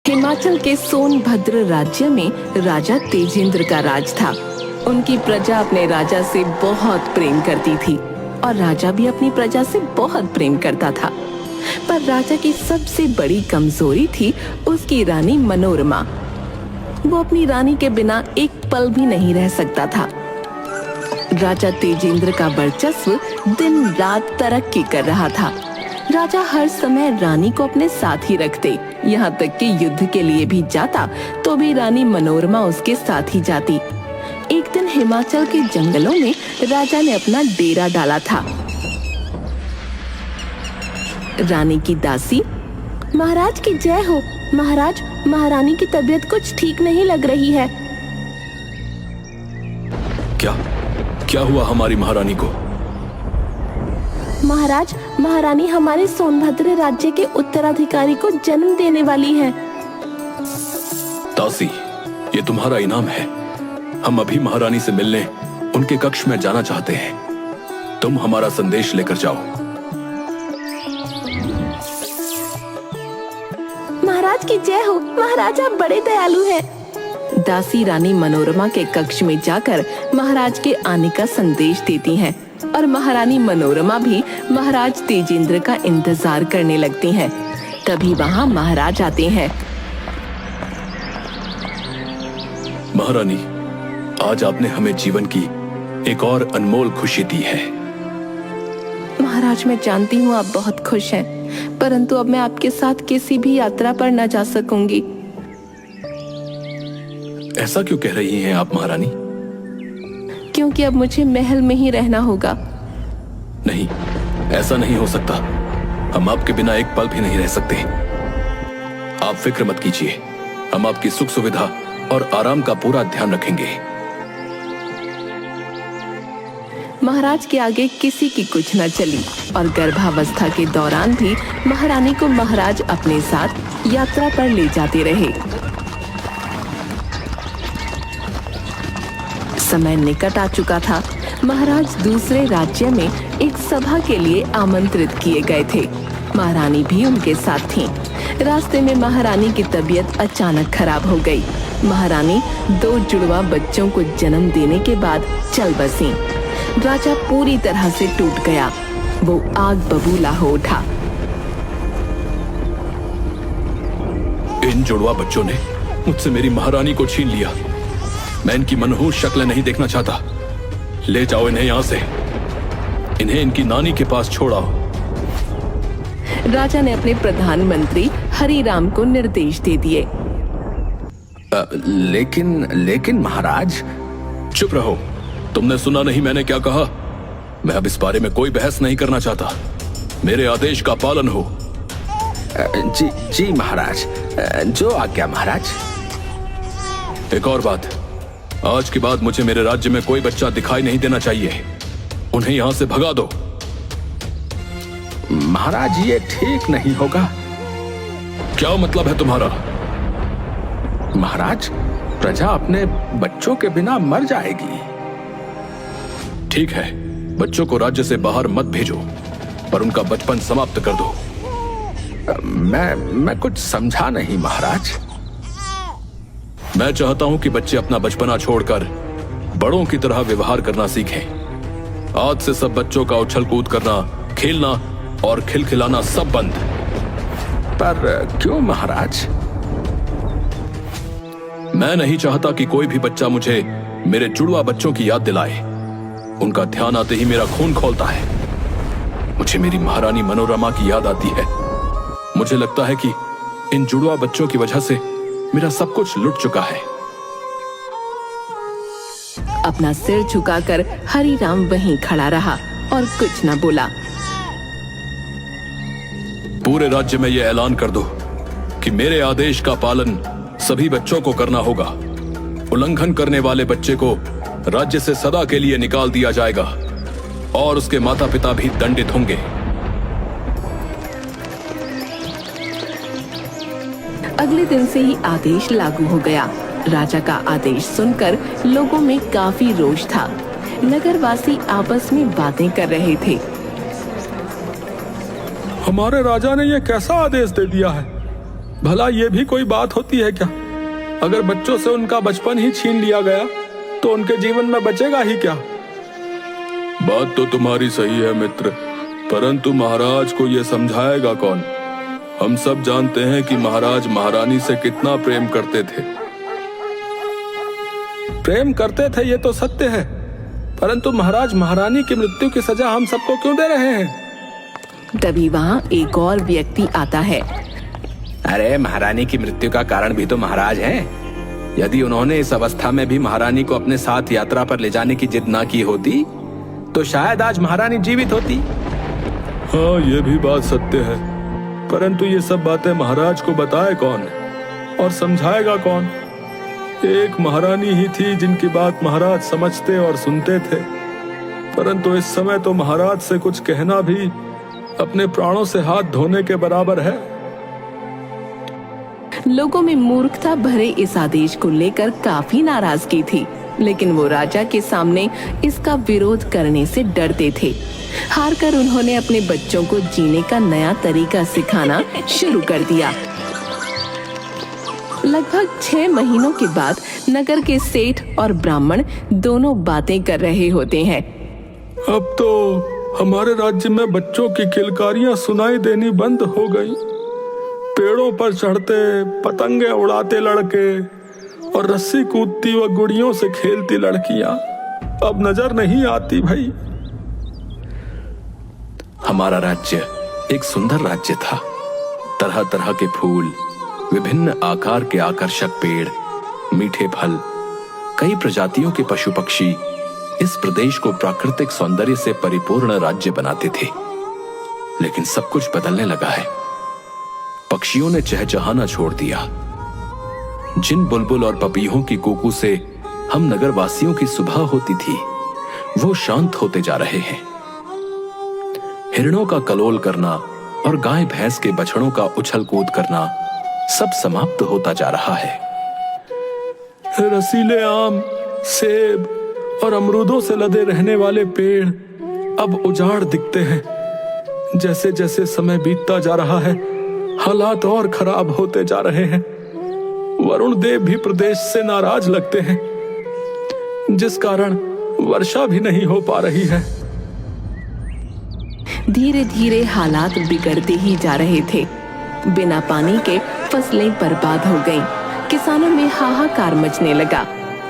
हिमाचल के सोनभद्र राज्य में राजा तेजेंद्र का राज था। उनकी प्रजा अपने राजा से बहुत प्रेम करती थी और राजा भी अपनी प्रजा से बहुत प्रेम करता था। पर राजा की सबसे बड़ी कमजोरी थी उसकी रानी मनोरमा। वो अपनी रानी के बिना एक पल भी नहीं रह सकता था। राजा तेजेंद्र का वर्चस्व दिन रात तरक्की कर रहा था। राजा हर समय रानी को अपने साथ ही रखते, यहाँ तक कि युद्ध के लिए भी जाता तो भी रानी मनोरमा उसके साथ ही जाती। एक दिन हिमाचल के जंगलों में राजा ने अपना डेरा डाला था। रानी की दासी, महाराज की जय हो। महाराज, महारानी की तबीयत कुछ ठीक नहीं लग रही है। क्या हुआ हमारी महारानी को? महाराज, महारानी हमारे सोनभद्र राज्य के उत्तराधिकारी को जन्म देने वाली है। दासी, ये तुम्हारा इनाम है। हम अभी महारानी से मिलने उनके कक्ष में जाना चाहते हैं। तुम हमारा संदेश लेकर जाओ। महाराज की जय हो। महाराज, आप बड़े दयालु हैं। दासी रानी मनोरमा के कक्ष में जाकर महाराज के आने का संदेश देती हैं और महारानी मनोरमा भी महाराज तेजेंद्र का इंतजार करने लगती हैं। तभी वहाँ महाराज आते हैं। महारानी, आज आपने हमें जीवन की एक और अनमोल खुशी दी है। महाराज, मैं जानती हूँ आप बहुत खुश हैं, परंतु अब मैं आपके साथ किसी भी यात्रा पर न जा सकूंगी। ऐसा क्यों कह रही हैं आप महारानी? क्योंकि अब मुझे महल में ही रहना होगा। नहीं, ऐसा नहीं हो सकता। हम आपके बिना एक पल भी नहीं रह सकते। आप फिक्र मत कीजिए, हम आपकी सुख सुविधा और आराम का पूरा ध्यान रखेंगे। महाराज के आगे किसी की कुछ न चली और गर्भावस्था के दौरान भी महारानी को महाराज अपने साथ यात्रा पर ले जाते रहे। समय निकट आ चुका था। महाराज दूसरे राज्य में एक सभा के लिए आमंत्रित किए गए थे। महारानी भी उनके साथ थीं। रास्ते में महारानी की तबीयत अचानक खराब हो गई। महारानी 2 जुड़वा बच्चों को जन्म देने के बाद चल बसी। राजा पूरी तरह से टूट गया। वो आग बबूला हो उठा। इन जुड़वा बच्चों ने मुझसे मेरी महारानी को छीन लिया। मैं इनकी मनहूस शक्ल नहीं देखना चाहता। ले जाओ इन्हें यहाँ से। इन्हें इनकी नानी के पास छोड़ाओ। राजा ने अपने प्रधानमंत्री हरिराम को निर्देश दे दिए। लेकिन महाराज। चुप रहो। तुमने सुना नहीं मैंने क्या कहा? मैं अब इस बारे में कोई बहस नहीं करना चाहता। मेरे आदेश का पालन हो। जी महाराज, जो आज्ञा महाराज। एक और बात, आज के बाद मुझे मेरे राज्य में कोई बच्चा दिखाई नहीं देना चाहिए। उन्हें यहाँ से भगा दो। महाराज, ये ठीक नहीं होगा। क्या मतलब है तुम्हारा? महाराज, प्रजा अपने बच्चों के बिना मर जाएगी। ठीक है, बच्चों को राज्य से बाहर मत भेजो, पर उनका बचपन समाप्त कर दो। मैं कुछ समझा नहीं महाराज। मैं चाहता हूं कि बच्चे अपना बचपना छोड़कर बड़ों की तरह व्यवहार करना सीखें। आज से सब बच्चों का उछल कूद करना, खेलना और खिलखिलाना सब बंद। पर क्यों महाराज? मैं नहीं चाहता कि कोई भी बच्चा मुझे मेरे जुड़वा बच्चों की याद दिलाए। उनका ध्यान आते ही मेरा खून खौलता है। मुझे मेरी महारानी मनोरमा की याद आती है। मुझे लगता है कि इन जुड़वा बच्चों की वजह से मेरा सब कुछ लुट चुका है। अपना सिर झुकाकर हरिराम वहीं खड़ा रहा और कुछ न बोला। पूरे राज्य में यह ऐलान कर दो कि मेरे आदेश का पालन सभी बच्चों को करना होगा। उल्लंघन करने वाले बच्चे को राज्य से सदा के लिए निकाल दिया जाएगा और उसके माता पिता भी दंडित होंगे। अगले दिन से ही आदेश लागू हो गया। राजा का आदेश सुनकर लोगों में काफी रोष था। नगरवासी आपस में बातें कर रहे थे। हमारे राजा ने यह कैसा आदेश दे दिया है? भला ये भी कोई बात होती है क्या? अगर बच्चों से उनका बचपन ही छीन लिया गया तो उनके जीवन में बचेगा ही क्या? बात तो तुम्हारी सही है मित्र, परंतु महाराज को यह समझाएगा कौन? हम सब जानते हैं कि महाराज महारानी से कितना प्रेम करते थे। प्रेम करते थे ये तो सत्य है, परंतु महाराज महारानी की मृत्यु की सजा हम सबको क्यों दे रहे हैं? तभी वहाँ एक और व्यक्ति आता है। अरे महारानी की मृत्यु का कारण भी तो महाराज हैं। यदि उन्होंने इस अवस्था में भी महारानी को अपने साथ यात्रा पर ले जाने की जिद ना की होती तो शायद आज महारानी जीवित होती। हाँ, ये भी बात सत्य है, परंतु ये सब बातें महाराज को बताए कौन और समझाएगा कौन? एक महारानी ही थी जिनकी बात महाराज समझते और सुनते थे, परंतु इस समय तो महाराज से कुछ कहना भी अपने प्राणों से हाथ धोने के बराबर है। लोगों में मूर्खता भरे इस आदेश को लेकर काफी नाराजगी थी, लेकिन वो राजा के सामने इसका विरोध करने से डरते थे। हारकर उन्होंने अपने बच्चों को जीने का नया तरीका सिखाना शुरू कर दिया। लगभग 6 महीनों के बाद नगर के सेठ और ब्राह्मण दोनों बातें कर रहे होते हैं। अब तो हमारे राज्य में बच्चों की किलकारियां सुनाई देनी बंद हो गई। पेड़ों पर चढ़ते, पतंगे उड़ाते लड़के और रस्सी कूदती व गुड़ियों से खेलती लड़कियां अब नजर नहीं आती भाई। हमारा राज्य एक सुंदर राज्य था। तरह तरह के फूल, विभिन्न आकार के आकर्षक पेड़, मीठे फल, कई प्रजातियों के पशु पक्षी इस प्रदेश को प्राकृतिक सौंदर्य से परिपूर्ण राज्य बनाते थे। लेकिन सब कुछ बदलने लगा है। पक्षियों ने चहचहाना छोड़ दिया। जिन बुलबुल और पपीहों की कूकू से हम नगरवासियों की सुबह होती थी, वो शांत होते जा रहे हैं। हिरणों का कलोल करना और गाय भैंस के बछड़ों का उछल कूद करना सब समाप्त होता जा रहा है। रसीले आम, सेब और अमरूदों से लदे रहने वाले पेड़ अब उजाड़ दिखते हैं। जैसे जैसे समय बीतता जा रहा है, हालात और खराब होते जा रहे हैं। वरुण देव भी प्रदेश से नाराज लगते हैं, जिस कारण वर्षा भी नहीं हो पा रही है। धीरे धीरे हालात बिगड़ते ही जा रहे थे। बिना पानी के फसलें बर्बाद हो गईं। किसानों में हाहाकार मचने लगा।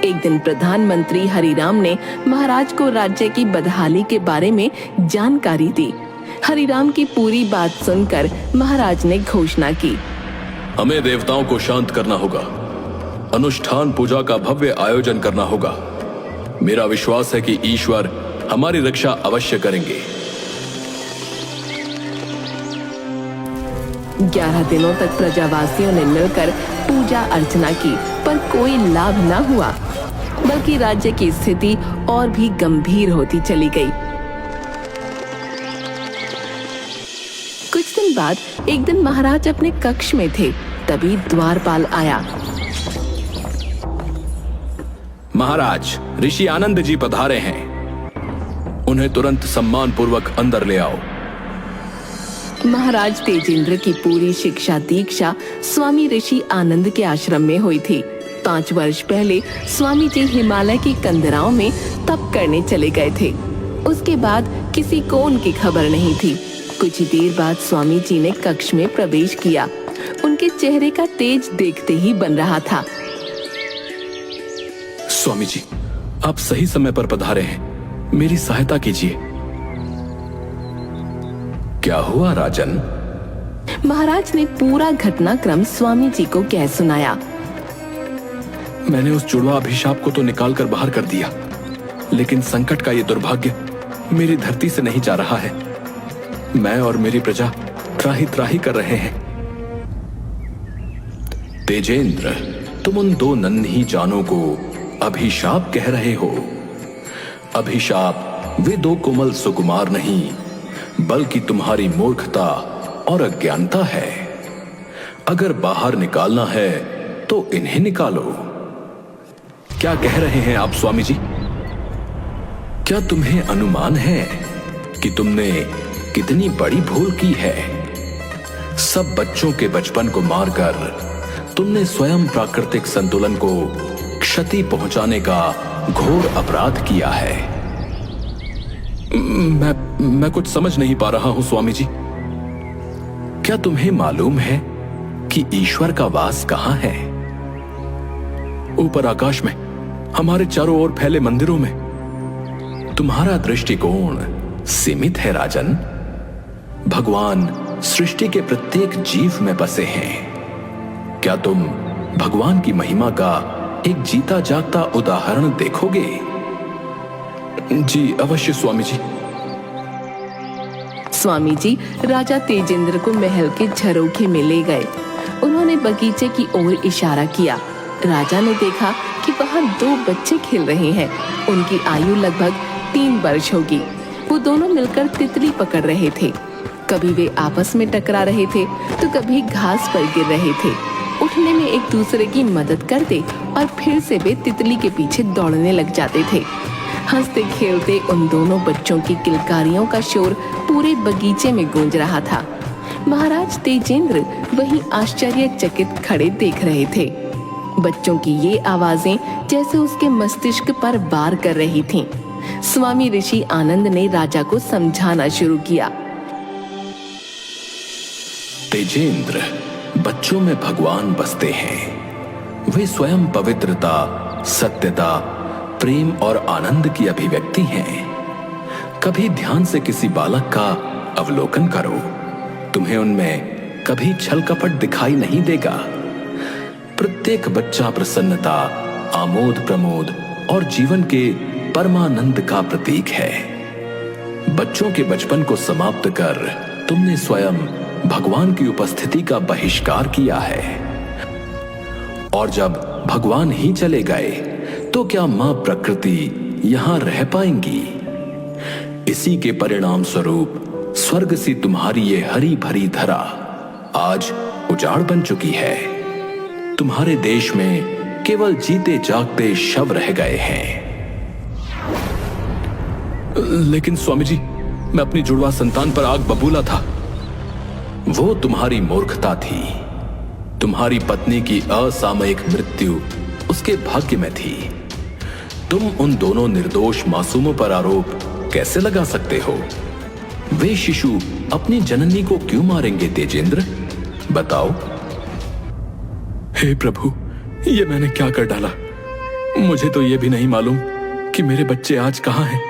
एक दिन प्रधानमंत्री हरिराम ने महाराज को राज्य की बदहाली के बारे में जानकारी दी। हरिराम की पूरी बात सुनकर महाराज ने घोषणा की, हमें देवताओं को शांत करना होगा। अनुष्ठान पूजा का भव्य आयोजन करना होगा। मेरा विश्वास है कि ईश्वर हमारी रक्षा अवश्य करेंगे। 11 दिनों तक प्रजावासियों ने मिलकर पूजा अर्चना की, पर कोई लाभ न हुआ, बल्कि राज्य की स्थिति और भी गंभीर होती चली गई। कुछ दिन बाद एक दिन महाराज अपने कक्ष में थे, तभी द्वारपाल आया। महाराज, ऋषि आनंद जी पधारे हैं। उन्हें तुरंत सम्मान पूर्वक अंदर ले आओ। महाराज तेजेंद्र की पूरी शिक्षा दीक्षा स्वामी ऋषि आनंद के आश्रम में हुई थी। 5 वर्ष पहले स्वामी जी हिमालय की कंदराओं में तप करने चले गए थे। उसके बाद किसी को उनकी खबर नहीं थी। कुछ ही देर बाद स्वामी जी ने कक्ष में प्रवेश किया। उनके चेहरे का तेज देखते ही बन रहा था। स्वामी जी, आप सही समय पर पधारे हैं। मेरी सहायता कीजिए। क्या हुआ राजन? महाराज ने पूरा घटनाक्रम स्वामी जी को कह सुनाया। मैंने उस जुड़वा अभिशाप को तो निकाल कर बाहर कर दिया, लेकिन संकट का ये दुर्भाग्य मेरी धरती से नहीं जा रहा है। मैं और मेरी प्रजा त्राही त्राही कर रहे हैं। तेजेंद्र, तुम उन 2 नन्ही जानों को अभिशाप कह रहे हो। अभिशाप वे 2 कोमल सुकुमार नहीं, बल्कि तुम्हारी मूर्खता और अज्ञानता है। अगर बाहर निकालना है तो इन्हें निकालो। क्या कह रहे हैं आप स्वामी जी? क्या तुम्हें अनुमान है कि तुमने कितनी बड़ी भूल की है? सब बच्चों के बचपन को मारकर तुमने स्वयं प्राकृतिक संतुलन को क्षति पहुंचाने का घोर अपराध किया है। मैं कुछ समझ नहीं पा रहा हूं स्वामी जी। क्या तुम्हें मालूम है कि ईश्वर का वास कहां है? ऊपर आकाश में, हमारे चारों ओर फैले मंदिरों में। तुम्हारा दृष्टिकोण सीमित है राजन। भगवान सृष्टि के प्रत्येक जीव में बसे हैं। क्या तुम भगवान की महिमा का एक जीता जागता उदाहरण देखोगे? जी अवश्य स्वामी जी। स्वामी जी राजा तेजेंद्र को महल के झरोखे में ले गए। उन्होंने बगीचे की ओर इशारा किया। राजा ने देखा कि वहां 2 बच्चे खेल रहे हैं। उनकी आयु लगभग 3 वर्ष होगी। वो दोनों मिलकर तितली पकड़ रहे थे। कभी वे आपस में टकरा रहे थे तो कभी घास पर गिर रहे थे। उठने में एक दूसरे की मदद करते और फिर से वे तितली के पीछे दौड़ने लग जाते थे। हंसते खेलते उन दोनों बच्चों की किलकारियों का शोर पूरे बगीचे में गूंज रहा था। महाराज तेजेंद्र वहीं आश्चर्यचकित खड़े देख रहे थे। बच्चों की ये आवाजें जैसे उसके मस्तिष्क पर वार कर रही थीं। स्वामी ऋषि आनंद ने राजा को समझाना शुरू किया। तेजेंद्र, बच्चों में भगवान बसते हैं। वे स्वयं पवित्रता, सत्यता, प्रेम और आनंद की अभिव्यक्ति हैं। कभी ध्यान से किसी बालक का अवलोकन करो, तुम्हें उनमें कभी छल कपट दिखाई नहीं देगा। प्रत्येक बच्चा प्रसन्नता, आमोद प्रमोद और जीवन के परमानंद का प्रतीक है। बच्चों के बचपन को समाप्त कर तुमने स्वयं भगवान की उपस्थिति का बहिष्कार किया है। और जब भगवान ही चले गए तो क्या मां प्रकृति यहां रह पाएंगी? इसी के परिणाम स्वरूप स्वर्ग सी तुम्हारी ये हरी भरी धरा आज उजाड़ बन चुकी है। तुम्हारे देश में केवल जीते जागते शव रह गए हैं। लेकिन स्वामी जी, मैं अपनी जुड़वा संतान पर आग बबूला था। वो तुम्हारी मूर्खता थी। तुम्हारी पत्नी की असामयिक मृत्यु उसके भाग्य में थी। तुम उन दोनों निर्दोष मासूमों पर आरोप कैसे लगा सकते हो? वे शिशु अपनी जननी को क्यों मारेंगे तेजेंद्र? बताओ। हे प्रभु, ये मैंने क्या कर डाला? मुझे तो ये भी नहीं मालूम कि मेरे बच्चे आज कहां हैं।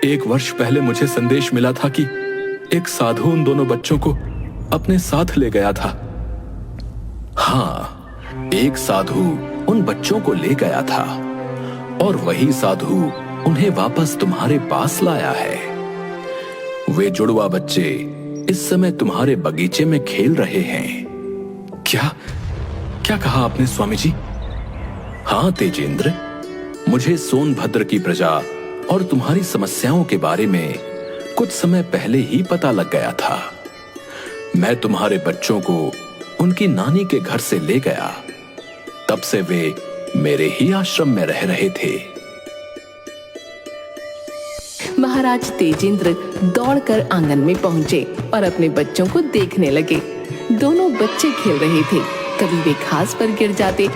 1 वर्ष पहले मुझे संदेश मिला था कि एक साधु उन दोनों बच्चों को अपने साथ ले गया था। हाँ, एक साधु उन बच्चों को ले गया था और वही साधु उन्हें वापस तुम्हारे पास लाया है। वे जुड़वा बच्चे इस समय तुम्हारे बगीचे में खेल रहे हैं। क्या कहा आपने स्वामी जी? हाँ तेजेंद्र, मुझे सोनभद्र की प्रजा और तुम्हारी समस्याओं के बारे में कुछ समय पहले ही पता लग गया था। मैं तुम्हारे बच्चों को उनकी नानी के घर से ले गया। तब से वे मेरे ही आश्रम में रह रहे थे। महाराज तेजेंद्र दौड़कर आंगन में पहुंचे और अपने बच्चों को देखने लगे। दोनों बच्चे खेल रहे थे। कभी वे घास पर गिर जाते।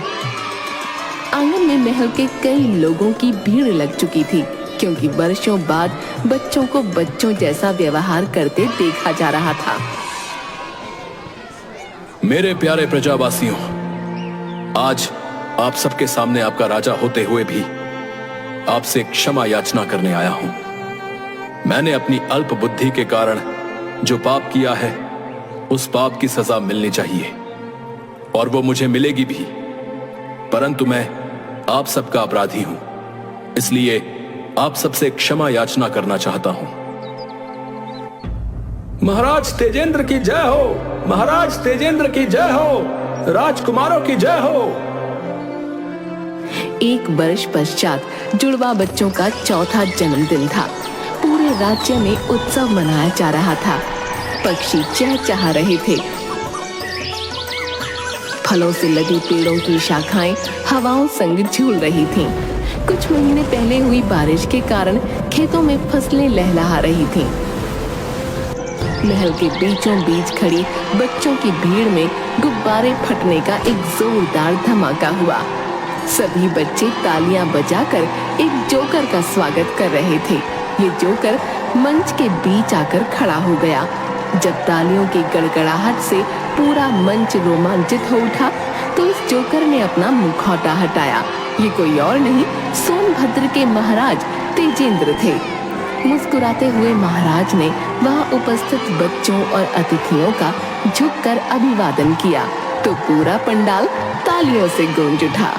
आंगन में महल के कई लोगों की भीड़ लग चुकी थी, क्योंकि वर्षों बाद बच्चों को बच्चों जैसा व्यवहार करते देखा जा रहा था। मेरे प्यारे प्रजावासियों, आज आप सबके सामने आपका राजा होते हुए भी आपसे क्षमा याचना करने आया हूं। मैंने अपनी अल्प बुद्धि के कारण जो पाप किया है, उस पाप की सजा मिलनी चाहिए और वो मुझे मिलेगी भी। परंतु मैं आप सबका अपराधी हूं, इसलिए आप सबसे क्षमा याचना करना चाहता हूं। महाराज तेजेंद्र की जय हो! महाराज तेजेंद्र की जय हो! राजकुमारों की जय हो! 1 वर्ष पश्चात जुड़वा बच्चों का 4था जन्मदिन था। पूरे राज्य में उत्सव मनाया जा रहा था। पक्षी चहचहा रहे थे। फलों से लदी पेड़ों की शाखाएं हवाओं संग झूल रही थीं। कुछ महीने पहले हुई बारिश के कारण खेतों में फसलें लहलहा रही थीं। महल के बीचों बीच खड़ी बच्चों की भीड़ में गुब्बारे फटने का एक जोरदार धमाका हुआ। सभी बच्चे तालियां बजाकर एक जोकर का स्वागत कर रहे थे। ये जोकर मंच के बीच आकर खड़ा हो गया। जब तालियों की गड़गड़ाहट से पूरा मंच रोमांचित हो उठा तो उस जोकर ने अपना मुखौटा हटाया। ये कोई और नहीं, सोनभद्र के महाराज तेजेंद्र थे। मुस्कुराते हुए महाराज ने वहां उपस्थित बच्चों और अतिथियों का झुककर अभिवादन किया तो पूरा पंडाल तालियों से गूंज उठा।